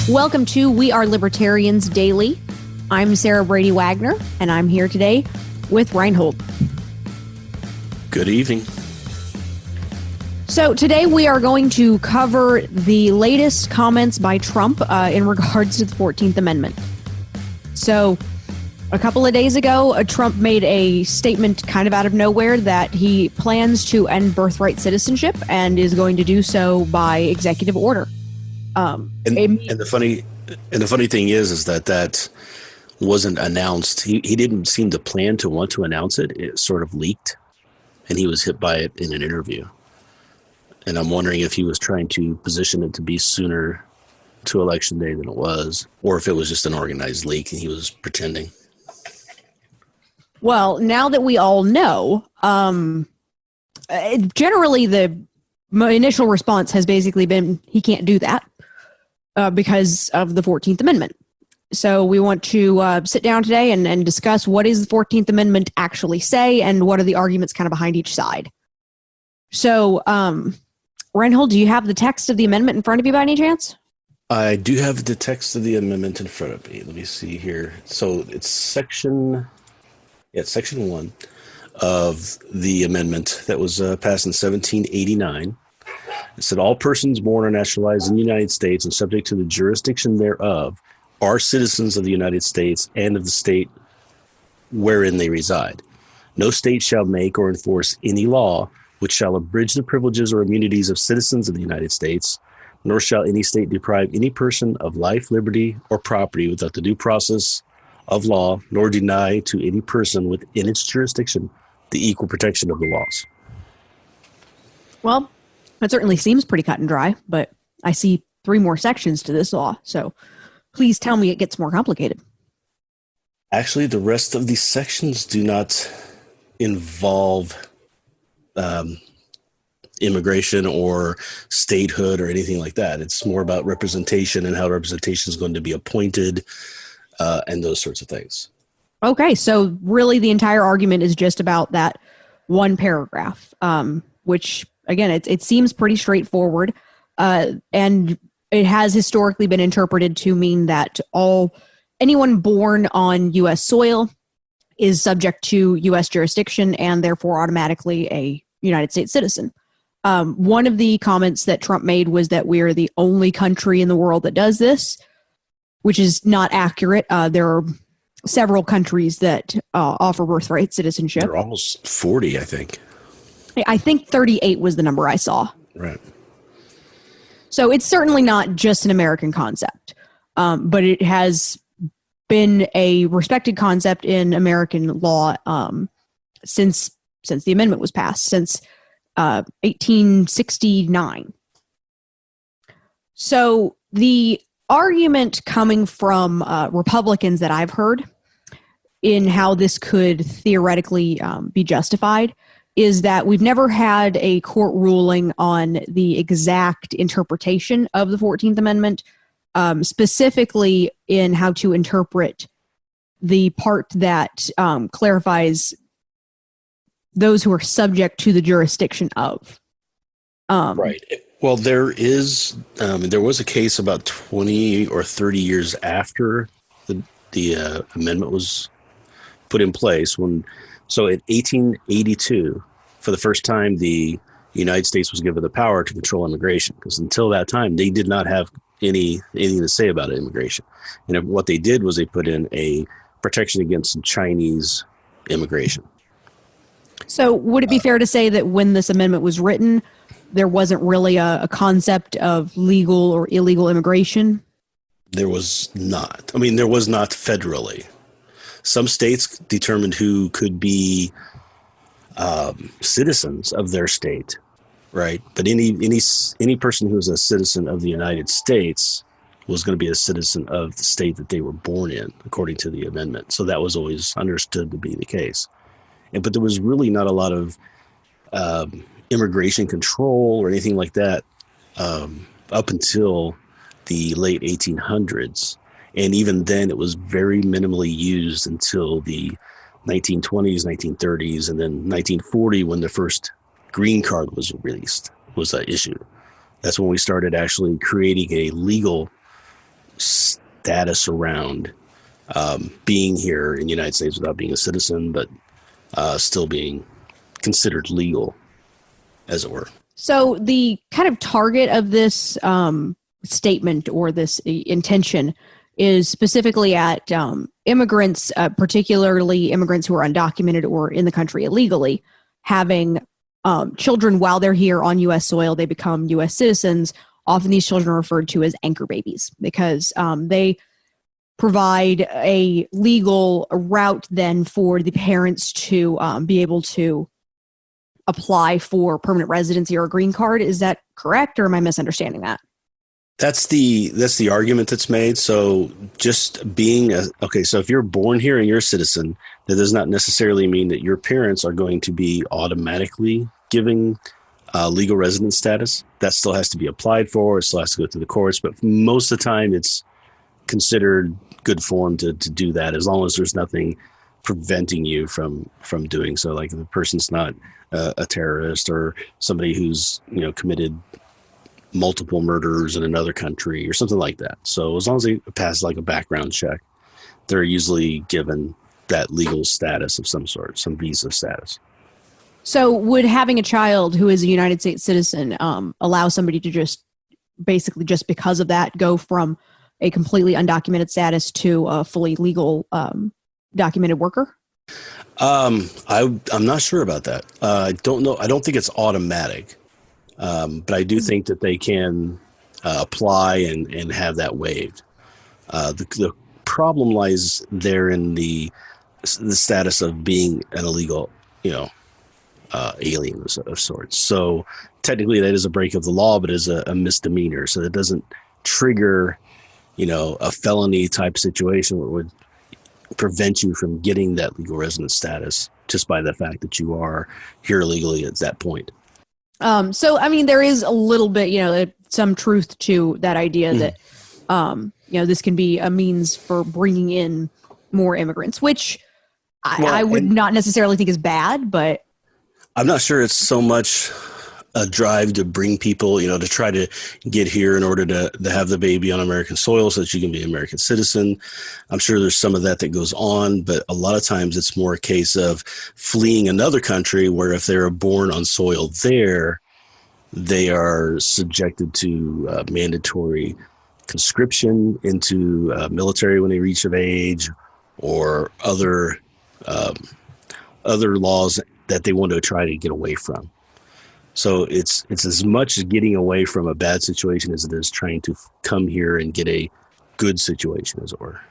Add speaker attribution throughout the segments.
Speaker 1: Welcome to We Are Libertarians Daily. I'm Sarah Brady Wagner, and I'm here today with Rhinehold.
Speaker 2: Good evening.
Speaker 1: So today we are going to cover the latest comments by Trump in regards to the 14th Amendment. So a couple of days ago, Trump made a statement kind of out of nowhere that he plans to end birthright citizenship and is going to do so by executive order.
Speaker 2: And the funny thing is that wasn't announced. He didn't seem to plan to want to announce it. It sort of leaked, and he was hit by it in an interview. And I'm wondering if he was trying to position it to be sooner to Election Day than it was, or if it was just an organized leak and he was pretending.
Speaker 1: Well, now that we all know, generally the initial response has basically been he can't do that because of the 14th Amendment. So we want to sit down today and discuss what does the 14th Amendment actually say and what are the arguments kind of behind each side. So, Rhinehold, do you have the text of the amendment in front of you by any chance?
Speaker 2: I do have the text of the amendment in front of me. Let me see here. So it's section 1 of the amendment that was passed in 1789. It said, all persons born or naturalized in the United States and subject to the jurisdiction thereof are citizens of the United States and of the state wherein they reside. No state shall make or enforce any law which shall abridge the privileges or immunities of citizens of the United States, nor shall any state deprive any person of life, liberty, or property without the due process of law, nor deny to any person within its jurisdiction the equal protection of the laws.
Speaker 1: Well, that certainly seems pretty cut and dry, but I see 3 more sections to this law, so please tell me it gets more complicated.
Speaker 2: Actually, the rest of these sections do not involve immigration or statehood or anything like that. It's more about representation and how representation is going to be appointed and those sorts of things.
Speaker 1: Okay, so really the entire argument is just about that one paragraph, which, again, it seems pretty straightforward, and it has historically been interpreted to mean that anyone born on U.S. soil is subject to U.S. jurisdiction and therefore automatically a United States citizen. One of the comments that Trump made was that we're the only country in the world that does this, which is not accurate. There are several countries that offer birthright citizenship.
Speaker 2: There are almost 40, I think.
Speaker 1: I think 38 was the number I saw.
Speaker 2: Right.
Speaker 1: So it's certainly not just an American concept, but it has been a respected concept in American law since the amendment was passed, since 1869. So the argument coming from Republicans that I've heard in how this could theoretically be justified is that we've never had a court ruling on the exact interpretation of the 14th Amendment, specifically in how to interpret the part that clarifies those who are subject to the jurisdiction of.
Speaker 2: Right. Well, there was a case about 20 or 30 years after the amendment was put in place. So in 1882, for the first time, the United States was given the power to control immigration, because until that time, they did not have anything to say about immigration. And what they did was they put in a protection against Chinese immigration.
Speaker 1: So would it be fair to say that when this amendment was written, there wasn't really a concept of legal or illegal immigration?
Speaker 2: There was not. I mean, there was not federally. Some states determined who could be citizens of their state, right? But any person who was a citizen of the United States was going to be a citizen of the state that they were born in, according to the amendment. So that was always understood to be the case. But there was really not a lot of immigration control or anything like that up until the late 1800s. And even then, it was very minimally used until the 1920s, 1930s, and then 1940, when the first green card was released, was issued. That's when we started actually creating a legal status around being here in the United States without being a citizen, but still being considered legal, as it were.
Speaker 1: So the kind of target of this statement or this intention is specifically at immigrants, particularly immigrants who are undocumented or in the country illegally, having children while they're here on U.S. soil. They become U.S. citizens. Often these children are referred to as anchor babies because they provide a legal route then for the parents to be able to apply for permanent residency or a green card. Is that correct, or am I misunderstanding that?
Speaker 2: That's the argument that's made. So just being so if you're born here and you're a citizen, that does not necessarily mean that your parents are going to be automatically giving legal resident status. That still has to be applied for. It still has to go through the courts. But most of the time, it's considered good form to do that, as long as there's nothing preventing you from doing so. Like if the person's not a terrorist or somebody who's committed multiple murders in another country or something like that. So as long as they pass like a background check, they're usually given that legal status of some sort, some visa status.
Speaker 1: So would having a child who is a United States citizen allow somebody to just because of that go from a completely undocumented status to a fully legal documented worker?
Speaker 2: I'm not sure about that. I don't know. I don't think it's automatic. But I do think that they can apply and have that waived. The problem lies there in the status of being an illegal, alien of sorts. So technically that is a break of the law, but is a misdemeanor. So it doesn't trigger, a felony type situation where it would prevent you from getting that legal resident status just by the fact that you are here illegally at that point.
Speaker 1: So, I mean, there is a little bit, some truth to that idea that, this can be a means for bringing in more immigrants, which I would not necessarily think is bad, but
Speaker 2: I'm not sure it's so much a drive to bring people, to try to get here in order to have the baby on American soil so that you can be an American citizen. I'm sure there's some of that goes on, but a lot of times it's more a case of fleeing another country where if they're born on soil there, they are subjected to mandatory conscription into military when they reach of age, or other laws that they want to try to get away from. So it's as much getting away from a bad situation as it is trying to come here and get a good situation, as it were.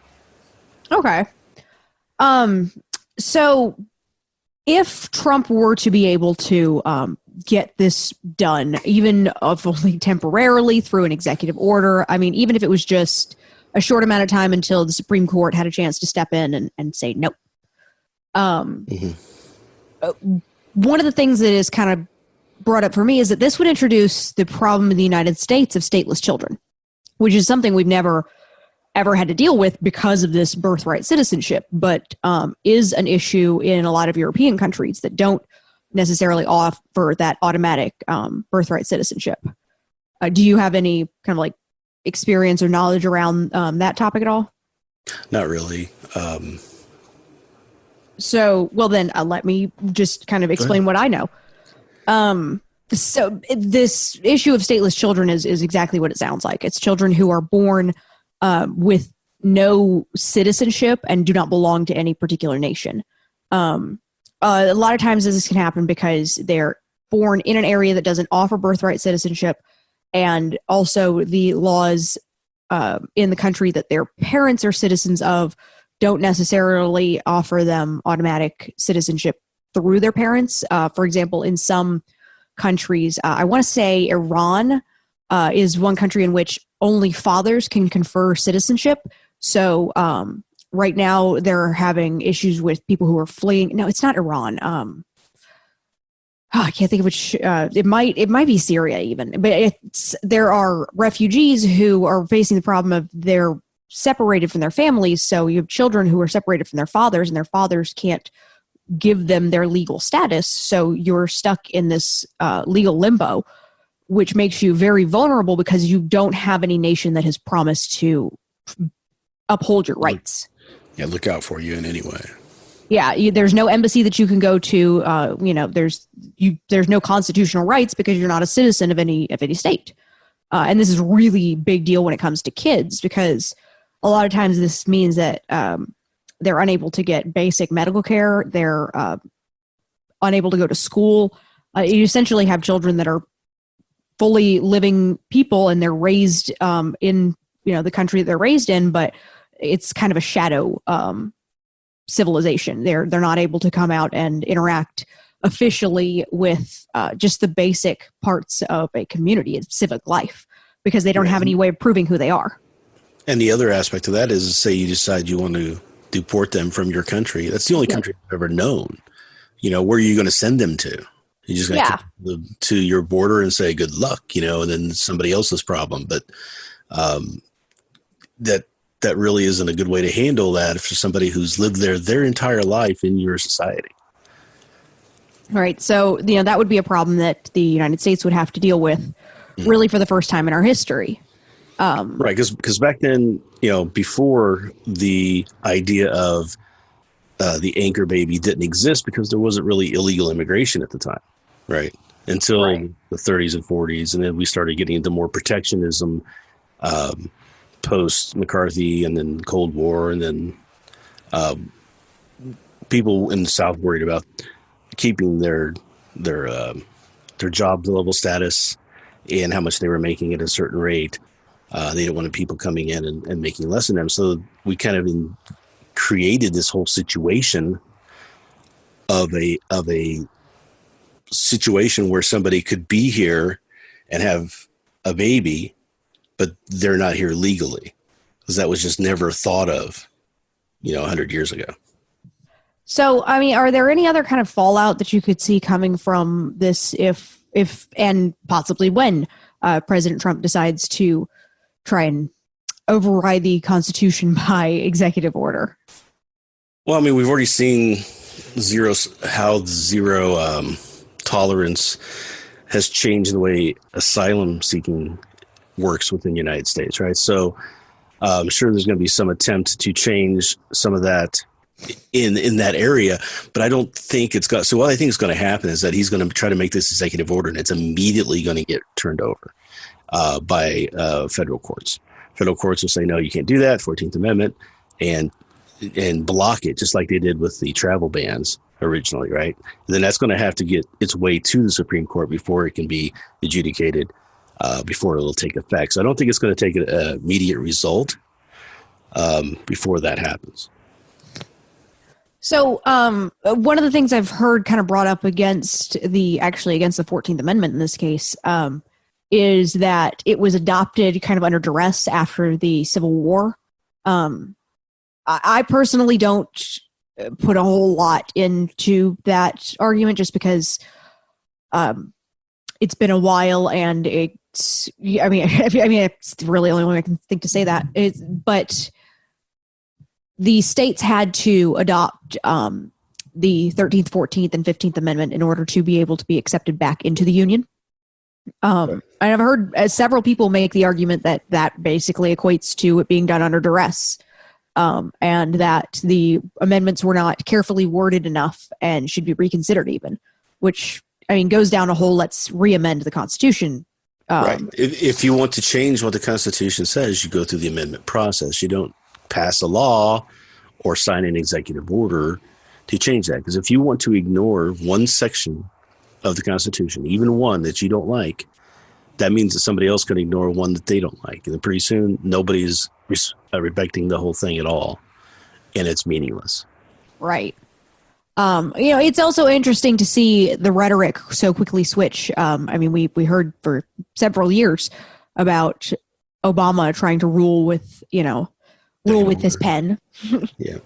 Speaker 2: Okay.
Speaker 1: So if Trump were to be able to get this done, even if only temporarily through an executive order, I mean, even if it was just a short amount of time until the Supreme Court had a chance to step in and say no. One of the things that is kind of brought up for me is that this would introduce the problem in the United States of stateless children, which is something we've never ever had to deal with because of this birthright citizenship, but is an issue in a lot of European countries that don't necessarily offer that automatic birthright citizenship. Do you have any kind of like experience or knowledge around that topic at all?
Speaker 2: Not really.
Speaker 1: So, well then, let me just kind of explain what I know. So this issue of stateless children is exactly what it sounds like. It's children who are born with no citizenship and do not belong to any particular nation. A lot of times this can happen because they're born in an area that doesn't offer birthright citizenship, and also the laws in the country that their parents are citizens of don't necessarily offer them automatic citizenship through their parents. For example, in some countries, I want to say Iran is one country in which only fathers can confer citizenship. So right now they're having issues with people who are fleeing. No, it's not Iran. I can't think of which. It might be Syria even, but there are refugees who are facing the problem of they're separated from their families. So you have children who are separated from their fathers, and their fathers can't give them their legal status. So you're stuck in this legal limbo, which makes you very vulnerable because you don't have any nation that has promised to uphold your rights.
Speaker 2: Yeah, look out for you in any way.
Speaker 1: Yeah, there's no embassy that you can go to. There's no constitutional rights because you're not a citizen of any state. And this is a really big deal when it comes to kids, because a lot of times this means that they're unable to get basic medical care. They're unable to go to school. You essentially have children that are fully living people, and they're raised in the country that they're raised in, but it's kind of a shadow civilization. They're not able to come out and interact officially with just the basic parts of a community and civic life, because they don't have any way of proving who they are. And
Speaker 2: the other aspect of that is, say you decide you want to deport them from your country. That's the only country I've ever known. Where are you going to send them to? You just got to take them to your border and say good luck, and then it's somebody else's problem. But that really isn't a good way to handle that for somebody who's lived there their entire life in your society.
Speaker 1: All right. So, that would be a problem that the United States would have to deal with really for the first time in our history.
Speaker 2: Right. Because back then, before the idea of the anchor baby didn't exist, because there wasn't really illegal immigration at the time. Right. Until the 30s and 40s. And then we started getting into more protectionism post McCarthy, and then Cold War. And then people in the South worried about keeping their job level status and how much they were making at a certain rate. They didn't want people coming in and making less than them. So we kind of created this whole situation of a situation where somebody could be here and have a baby, but they're not here legally, because that was just never thought of, 100 years ago.
Speaker 1: So, are there any other kind of fallout that you could see coming from this if and possibly when President Trump decides to try and override the Constitution by executive order?
Speaker 2: Well, we've already seen how zero tolerance has changed the way asylum seeking works within the United States, right? So I'm sure there's going to be some attempt to change some of that in that area, but I don't think it's got. So what I think is going to happen is that he's going to try to make this executive order, and it's immediately going to get turned over by federal courts. Federal courts will say, no, you can't do that, 14th Amendment, and block it, just like they did with the travel bans originally, right? And then that's going to have to get its way to the Supreme Court before it can be adjudicated, before it'll take effect. So I don't think it's going to take an immediate result before that happens.
Speaker 1: So one of the things I've heard kind of brought up against the 14th Amendment in this case is that it was adopted kind of under duress after the Civil War. I personally don't put a whole lot into that argument, just because it's been a while, and it's really the only way I can think to say that. But the states had to adopt the 13th, 14th, and 15th Amendment in order to be able to be accepted back into the Union. And I've heard several people make the argument that basically equates to it being done under duress, and that the amendments were not carefully worded enough and should be reconsidered even, which, goes down a whole let's re-amend the Constitution.
Speaker 2: Right. If you want to change what the Constitution says, you go through the amendment process. You don't pass a law or sign an executive order to change that. Because if you want to ignore one section of the Constitution, even one that you don't like, that means that somebody else can ignore one that they don't like. And then pretty soon, nobody's respecting the whole thing at all, and it's meaningless.
Speaker 1: Right. It's also interesting to see the rhetoric so quickly switch. We heard for several years about Obama trying to rule with his pen.
Speaker 2: Yeah.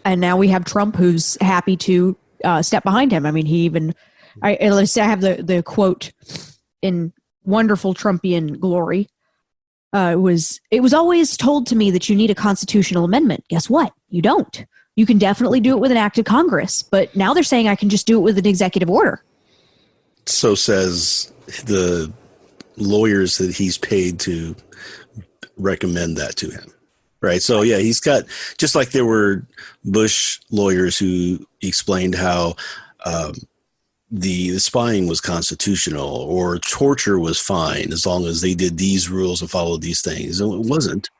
Speaker 1: And now we have Trump, who's happy to step behind him. He even, I have the quote in wonderful Trumpian glory. It was always told to me that you need a constitutional amendment. Guess what? You don't. You can definitely do it with an act of Congress, but now they're saying I can just do it with an executive order.
Speaker 2: So says the lawyers that he's paid to recommend that to him. Right. So yeah, he's got, just like there were Bush lawyers who explained how um, the spying was constitutional or torture was fine as long as they did these rules and followed these things. And it wasn't.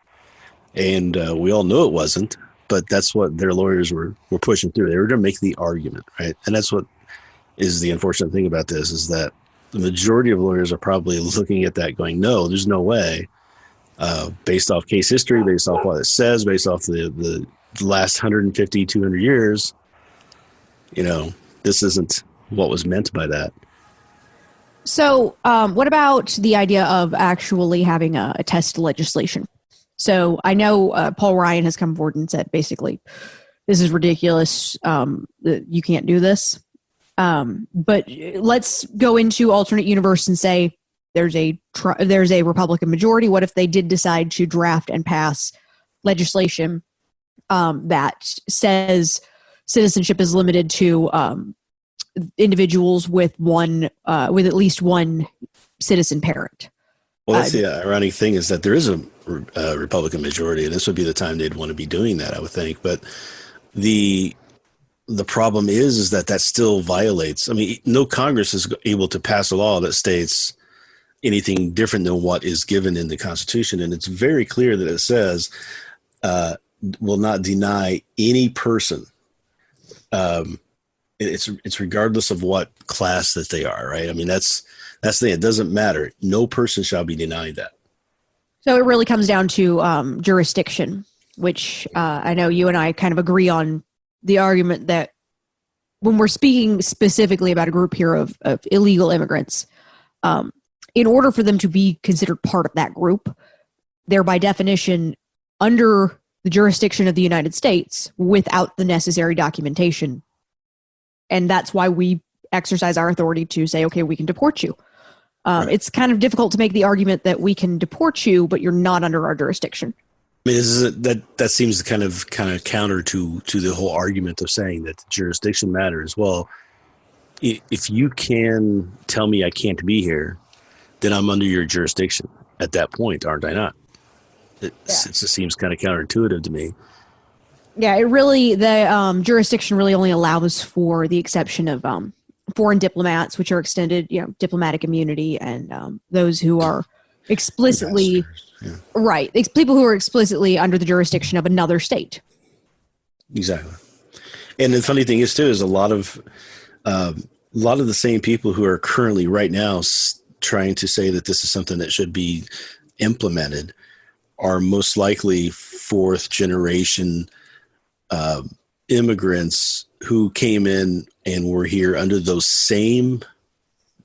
Speaker 2: And we all know it wasn't, but that's what their lawyers were pushing through. They were going to make the argument, right? And that's what is the unfortunate thing about this, is that the majority of lawyers are probably looking at that going, no, there's no way. Based off case history, based off what it says, based off the last 150, 200 years, this isn't what was meant by that.
Speaker 1: So what about the idea of actually having a test legislation? So I know Paul Ryan has come forward and said, basically, this is ridiculous. You can't do this. But let's go into alternate universe and say there's a Republican majority. What if they did decide to draft and pass legislation that says citizenship is limited to individuals with at least one citizen parent?
Speaker 2: Well, that's the ironic thing, is that there is a Republican majority, and this would be the time they'd want to be doing that, I would think. But the problem is that still violates. I mean, no Congress is able to pass a law that states anything different than what is given in the Constitution. And it's very clear that it says will not deny any person. It's regardless of what class that they are, right? I mean, that's the thing. It doesn't matter. No person shall be denied that.
Speaker 1: So it really comes down to jurisdiction, which I know you and I kind of agree on the argument that when we're speaking specifically about a group here of illegal immigrants, in order for them to be considered part of that group, they're by definition under the jurisdiction of the United States without the necessary documentation. And that's why we exercise our authority to say, okay, we can deport you.
Speaker 2: Right.
Speaker 1: It's kind of difficult to make the argument that we can deport you, but you're not under our jurisdiction.
Speaker 2: I mean, that seems kind of counter to the whole argument of saying that jurisdiction matters. Well, if you can tell me I can't be here, then I'm under your jurisdiction at that point, aren't I not? It just seems kind of counterintuitive to me.
Speaker 1: Yeah, the jurisdiction really only allows for the exception of foreign diplomats, which are extended, diplomatic immunity, and those who are explicitly right, people who are explicitly under the jurisdiction of another state.
Speaker 2: Exactly. And the funny thing is, too, is a lot of the same people who are currently right now trying to say that this is something that should be implemented are most likely fourth generation immigrants who came in and were here under those same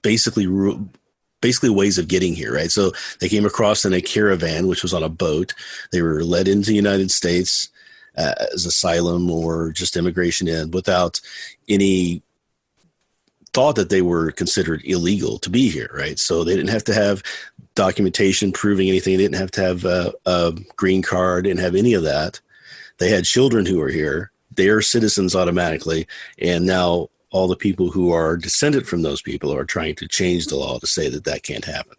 Speaker 2: basically ways of getting here, right? So they came across in a caravan, which was on a boat. They were led into the United States as asylum or just immigration in without any thought that they were considered illegal to be here, right? So they didn't have to have documentation proving anything. They didn't have to have a green card, didn't have any of that. They had children who were here. They are citizens automatically. And now all the people who are descended from those people are trying to change the law to say that can't happen.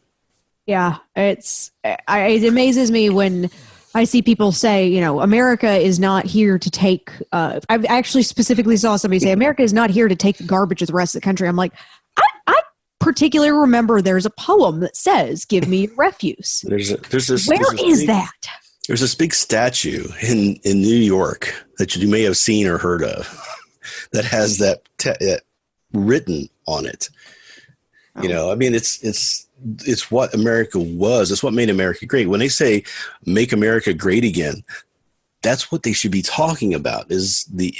Speaker 1: Yeah, it amazes me when I see people say, America is not here to take, I actually specifically saw somebody say, America is not here to take the garbage of the rest of the country. I'm like, I particularly remember there's a poem that says, give me refuse. Where is that?
Speaker 2: There's this big statue in New York that you may have seen or heard of that has that written on it. Oh. I mean, it's what America was. It's what made America great. When they say make America great again, that's what they should be talking about, is the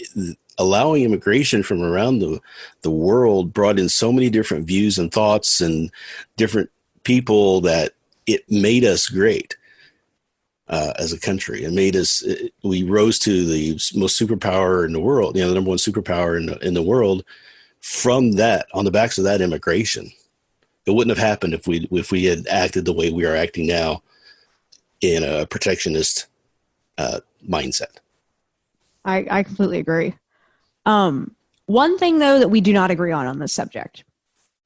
Speaker 2: allowing immigration from around the world brought in so many different views and thoughts and different people that it made us great. As a country, and we rose to the most superpower in the world, the number one superpower in the world from that, on the backs of that immigration. It wouldn't have happened if we had acted the way we are acting now in a protectionist mindset.
Speaker 1: I completely agree. One thing though that we do not agree on this subject,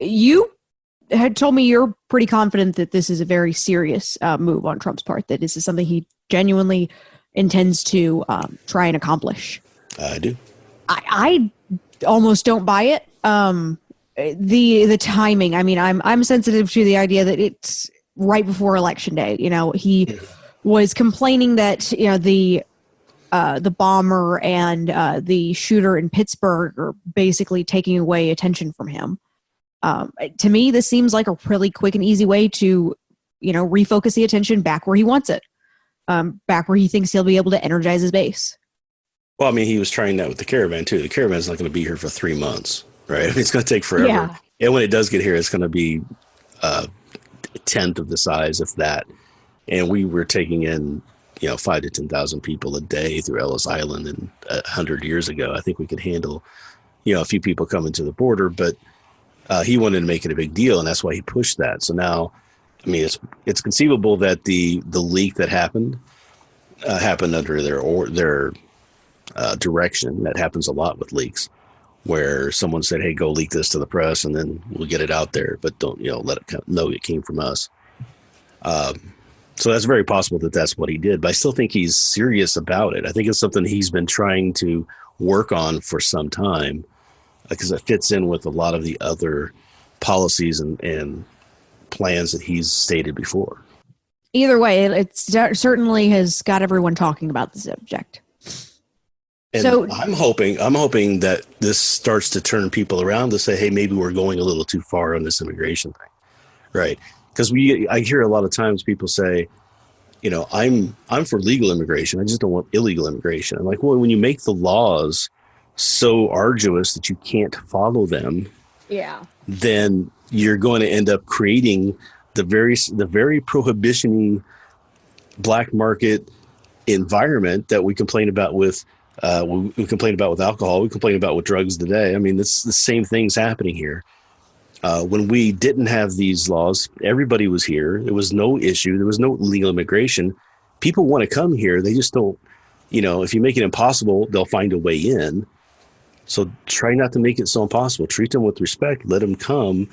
Speaker 1: you had told me you're pretty confident that this is a very serious move on Trump's part, that this is something he genuinely intends to try and accomplish.
Speaker 2: I do.
Speaker 1: I almost don't buy it. The timing. I mean, I'm sensitive to the idea that it's right before election day. He was complaining that the bomber and the shooter in Pittsburgh are basically taking away attention from him. To me, this seems like a really quick and easy way to refocus the attention back where he wants it, back where he thinks he'll be able to energize his base.
Speaker 2: Well, I mean, he was trying that with the caravan too. The caravan's not going to be here for 3 months, right? I mean, it's going to take forever.
Speaker 1: Yeah.
Speaker 2: And when it does get here, it's going to be a tenth of the size, if that. And we were taking in, 5,000 to 10,000 people a day through Ellis Island. And 100 years ago, I think we could handle, a few people coming to the border. But he wanted to make it a big deal, and that's why he pushed that. So now, I mean, it's conceivable that the leak that happened under their direction. That happens a lot with leaks, where someone said, "Hey, go leak this to the press, and then we'll get it out there, but don't let it know it came from us." So that's very possible that that's what he did. But I still think he's serious about it. I think it's something he's been trying to work on for some time, because it fits in with a lot of the other policies and plans that he's stated before.
Speaker 1: Either way, it certainly has got everyone talking about the subject.
Speaker 2: And so I'm hoping that this starts to turn people around to say, hey, maybe we're going a little too far on this immigration thing, right? Because I hear a lot of times people say, I'm for legal immigration. I just don't want illegal immigration. I'm like, well, when you make the laws so arduous that you can't follow them, then you're going to end up creating the very prohibition-y black market environment that we complain about with we complain about with alcohol. We complain about with drugs today. I mean, it's the same things happening here. When we didn't have these laws, everybody was here. There was no issue. There was no illegal immigration. People want to come here. They just don't, if you make it impossible, they'll find a way in. So try not to make it so impossible. Treat them with respect. Let them come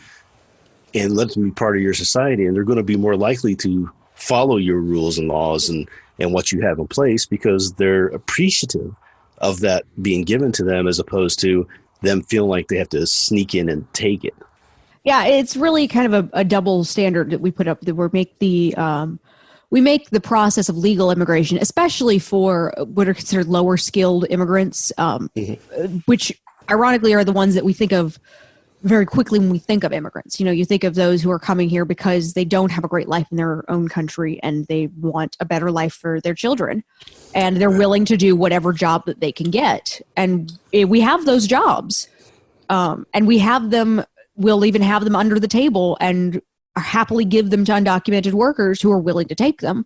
Speaker 2: and let them be part of your society. And they're going to be more likely to follow your rules and laws and what you have in place, because they're appreciative of that being given to them, as opposed to them feeling like they have to sneak in and take it.
Speaker 1: Yeah, it's really kind of a double standard that we put up, that we make the process of legal immigration, especially for what are considered lower skilled immigrants, which ironically are the ones that we think of very quickly when we think of immigrants. You think of those who are coming here because they don't have a great life in their own country and they want a better life for their children, and they're willing to do whatever job that they can get. And we have those jobs, and we have them. We'll even have them under the table and happily give them to undocumented workers who are willing to take them,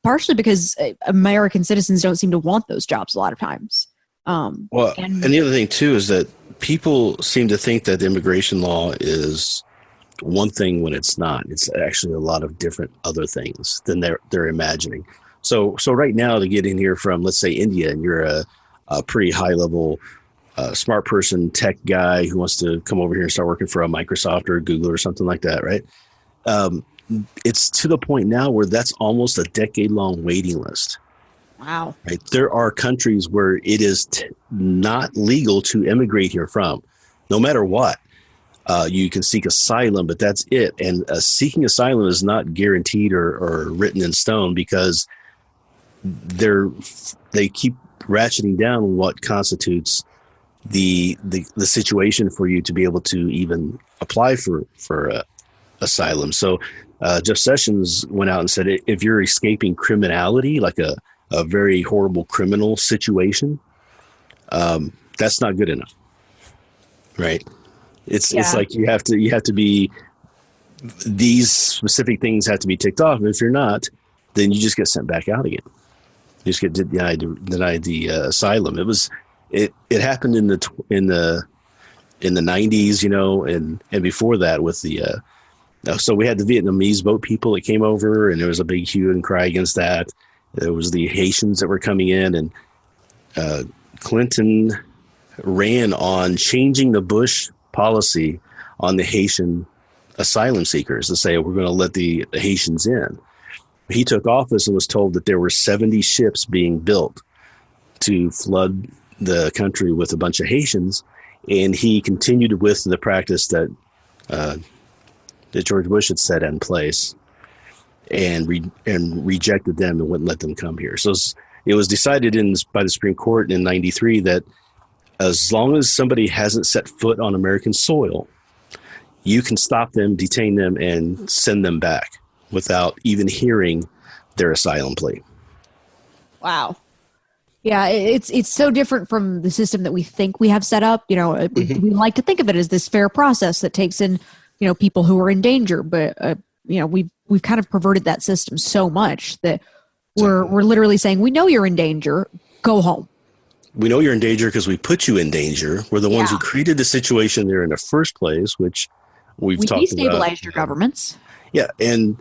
Speaker 1: partially because American citizens don't seem to want those jobs a lot of times.
Speaker 2: And the other thing, too, is that people seem to think that immigration law is one thing when it's not. It's actually a lot of different other things than they're imagining. So right now, to get in here from, let's say, India, and you're a pretty high-level smart person, tech guy who wants to come over here and start working for a Microsoft or a Google or something like that, right? It's to the point now where that's almost a decade-long waiting list.
Speaker 1: Wow.
Speaker 2: Right? There are countries where it is not legal to immigrate here from, no matter what. You can seek asylum, but that's it. And seeking asylum is not guaranteed or written in stone, because they keep ratcheting down what constitutes the situation for you to be able to even apply for asylum. So Jeff Sessions went out and said, if you're escaping criminality, like a very horrible criminal situation, that's not good enough, right? It's like you have to be, these specific things have to be ticked off, and if you're not, then you just get sent back out again. You just get denied the asylum. It happened in the 90s, and before that with the so we had the Vietnamese boat people that came over, and there was a big hue and cry against that. There was the Haitians that were coming in, and Clinton ran on changing the Bush policy on the Haitian asylum seekers to say, we're going to let the Haitians in. He took office and was told that there were 70 ships being built to flood the country with a bunch of Haitians, and he continued with the practice that George Bush had set in place, and rejected them and wouldn't let them come here. So it was decided by the Supreme Court in '93 that as long as somebody hasn't set foot on American soil, you can stop them, detain them, and send them back without even hearing their asylum plea.
Speaker 1: Wow. Yeah, it's so different from the system that we think we have set up. We like to think of it as this fair process that takes in, people who are in danger. But we've kind of perverted that system so much that we're literally saying, we know you're in danger, go home.
Speaker 2: We know you're in danger because we put you in danger. We're the ones who created the situation there in the first place, which we talked about. We
Speaker 1: destabilized your governments.
Speaker 2: Yeah, and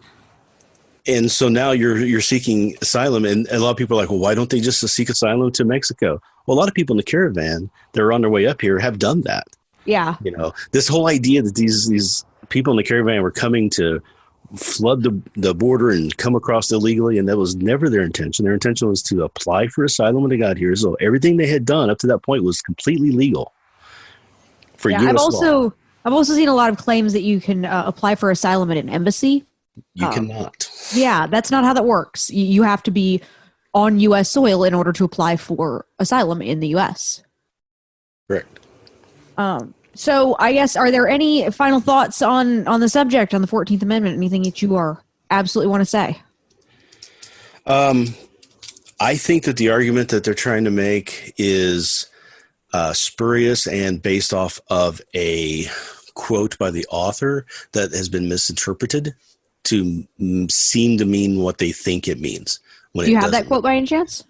Speaker 2: so now you're seeking asylum, and a lot of people are like, well, why don't they just seek asylum to Mexico? Well, a lot of people in the caravan that are on their way up here have done that.
Speaker 1: Yeah.
Speaker 2: This whole idea that these people in the caravan were coming to flood the border and come across illegally, and that was never their intention. Their intention was to apply for asylum when they got here. So everything they had done up to that point was completely legal for U.S. law.
Speaker 1: I've also seen a lot of claims that you can apply for asylum at an embassy.
Speaker 2: You cannot.
Speaker 1: Yeah, that's not how that works. You have to be on U.S. soil in order to apply for asylum in the U.S.
Speaker 2: Correct.
Speaker 1: So I guess, are there any final thoughts on the subject, on the 14th Amendment? Anything that you absolutely want to say?
Speaker 2: I think that the argument that they're trying to make is spurious and based off of a quote by the author that has been misinterpreted to seem to mean what they think it means.
Speaker 1: Do you have that quote by any chance?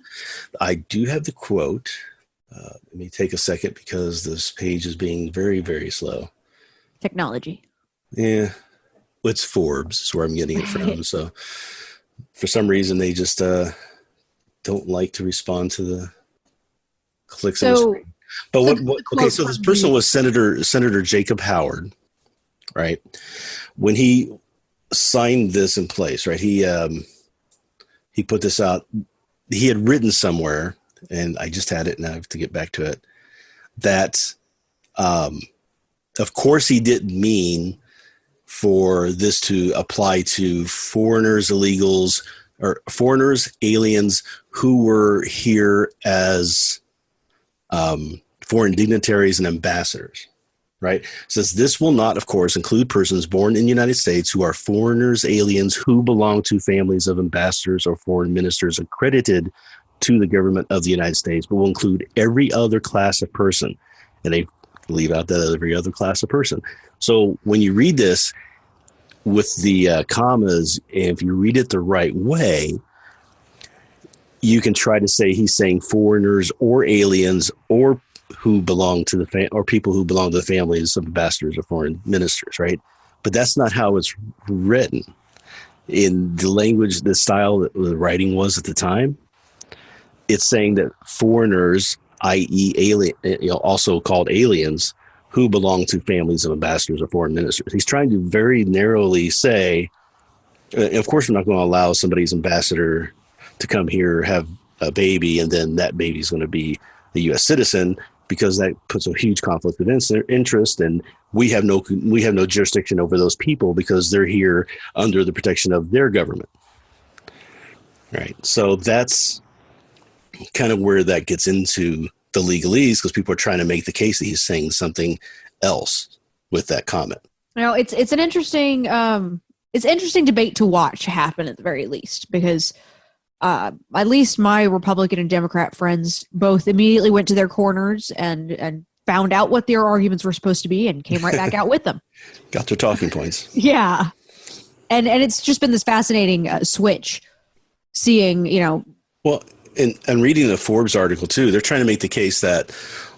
Speaker 2: I do have the quote. Let me take a second because this page is being very, very slow.
Speaker 1: Technology.
Speaker 2: Yeah. It's Forbes is where I'm getting it from. So for some reason, they just don't like to respond to the clicks on the screen. But okay, so this person was Senator Jacob Howard, right? When he signed this in place, right? He put this out. He had written somewhere, and I just had it, and I have to get back to it, that of course he didn't mean for this to apply to foreigners, illegals, or foreigners, aliens who were here as foreign dignitaries and ambassadors, right? It says this will not, of course, include persons born in the United States who are foreigners, aliens who belong to families of ambassadors or foreign ministers accredited to the government of the United States, but will include every other class of person. And they leave out that every other class of person. So when you read this with the commas, if you read it the right way, you can try to say he's saying foreigners or aliens or who belong to or people who belong to the families of ambassadors or foreign ministers, right? But that's not how it's written. In the language, the style that the writing was at the time, it's saying that foreigners, i.e. alien, also called aliens, who belong to families of ambassadors or foreign ministers. He's trying to very narrowly say, of course, we're not going to allow somebody's ambassador to come here, have a baby, and then that baby's going to be the U.S. citizen, because that puts a huge conflict of interest, and we have no jurisdiction over those people because they're here under the protection of their government. Right. So that's kind of where that gets into the legalese, because people are trying to make the case that he's saying something else with that comment.
Speaker 1: It's an interesting debate to watch happen at the very least, because at least my Republican and Democrat friends both immediately went to their corners and found out what their arguments were supposed to be and came right back out with them.
Speaker 2: Got their talking points.
Speaker 1: Yeah. And it's just been this fascinating switch, seeing,
Speaker 2: Well, and reading the Forbes article too, they're trying to make the case that,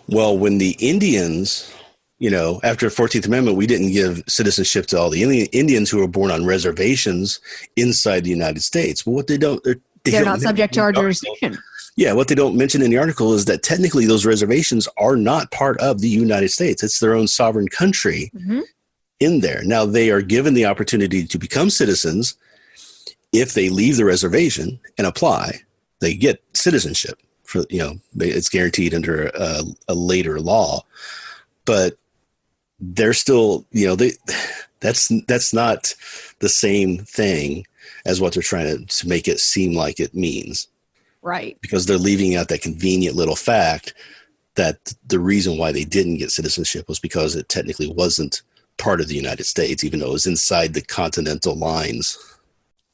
Speaker 2: well, when the Indians, after the 14th Amendment, we didn't give citizenship to all the Indians who were born on reservations inside the United States. But what they're
Speaker 1: not subject to our jurisdiction.
Speaker 2: Yeah, what they don't mention in the article is that technically those reservations are not part of the United States. It's their own sovereign country in there. Now, they are given the opportunity to become citizens if they leave the reservation and apply, they get citizenship. For it's guaranteed under a later law, but they're still that's not the same thing as what they're trying to make it seem like it means.
Speaker 1: Right.
Speaker 2: Because they're leaving out that convenient little fact that the reason why they didn't get citizenship was because it technically wasn't part of the United States, even though it was inside the continental lines.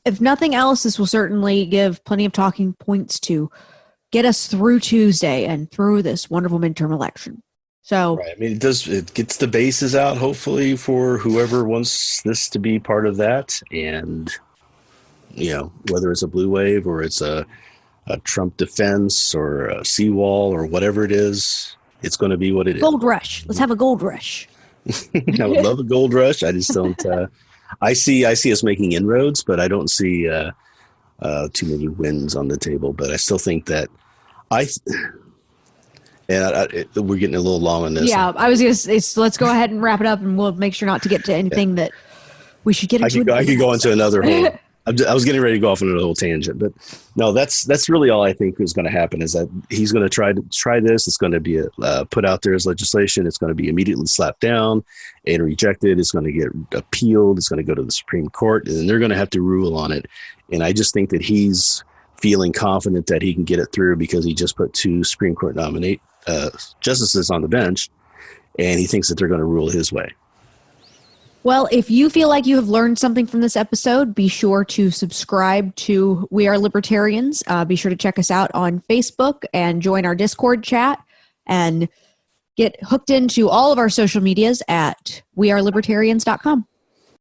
Speaker 1: If nothing else, this will certainly give plenty of talking points to get us through Tuesday and through this wonderful midterm election. So,
Speaker 2: right. I mean, it gets the bases out, hopefully, for whoever wants this to be part of that. And, whether it's a blue wave or it's a Trump defense or a seawall or whatever it is, it's going to be what it is.
Speaker 1: Gold rush. Let's have a gold rush.
Speaker 2: I would love a gold rush. I just don't. I see us making inroads, but I don't see too many wins on the table. But I still think that we're getting a little long on this.
Speaker 1: Yeah, I was going to say, let's go ahead and wrap it up, and we'll make sure not to get to anything that we should get into.
Speaker 2: I could go into another whole. I was getting ready to go off on a little tangent, but no, that's really all I think is going to happen is that he's going to try this. It's going to be put out there as legislation. It's going to be immediately slapped down and rejected. It's going to get appealed. It's going to go to the Supreme Court, and they're going to have to rule on it. And I just think that he's feeling confident that he can get it through because he just put 2 Supreme Court justices on the bench, and he thinks that they're going to rule his way.
Speaker 1: Well, if you feel like you have learned something from this episode, be sure to subscribe to We Are Libertarians. Be sure to check us out on Facebook and join our Discord chat and get hooked into all of our social medias at wearelibertarians.com.